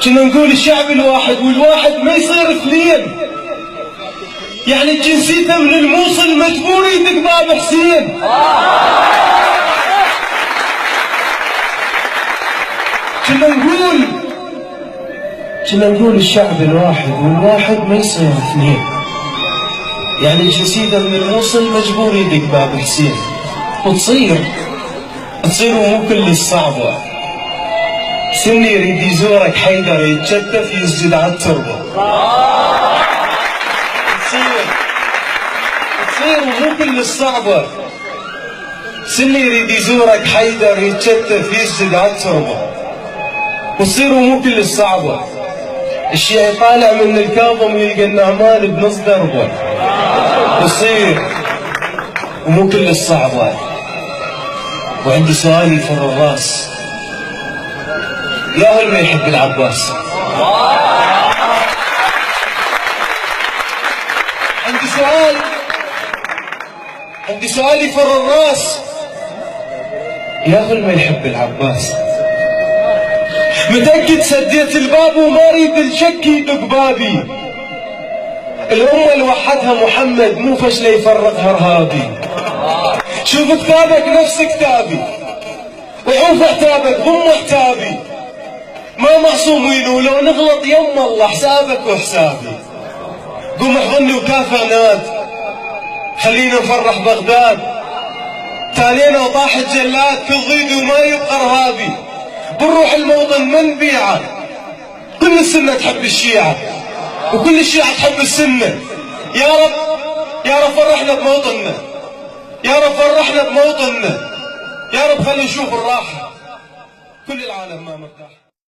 كنا نقول الشعب الواحد، والواحد ما يصير اثنين. يعني جنسيته من الموصل مجبور يدق باب حسين. كنا نقول الشعب الواحد، والواحد ما يصير اثنين. يعني جنسيته من الموصل مجبور يدق باب حسين. وتصير ومو كل الصعبة. سني يريد يزورك حيدر يتشتف يسجد على التربة. تصير ومو كل الصعبة. سني يريد يزورك حيدر يتشتف يسجد على التربة. وتصير ومو كل الصعبة. الشيعي طالع من الكاظم يلقى النعمان بنص دربه. وتصير ومو كل الصعبة. وعندي سؤال يفر الراس، يا هل ما يحب العباس؟ عندي سؤال يفر الراس، يا هل ما يحب العباس؟ متأكد سديت الباب وما اريد الشك يدق بابي. الأمة اللي وحدها محمد مو فشله يفرقها ارهابي. شوف كتابك نفس كتابي، وحوف حسابك ضم حسابي. ما معصومين ولو نغلط يم الله حسابك وحسابي. قوم احضني وكافئ ناد، خلينا نفرح بغداد. تالينا وطاحت جلاد كل ضيدي وما يبقى ارهابي. بنروح الموطن ما نبيعه. كل السنة تحب الشيعة، وكل الشيعة تحب السنة. يا رب فرحنا بموطننا، يا رب فرحنا بموطننا، يا رب خلي نشوف الراحة. كل العالم ما مرتاح.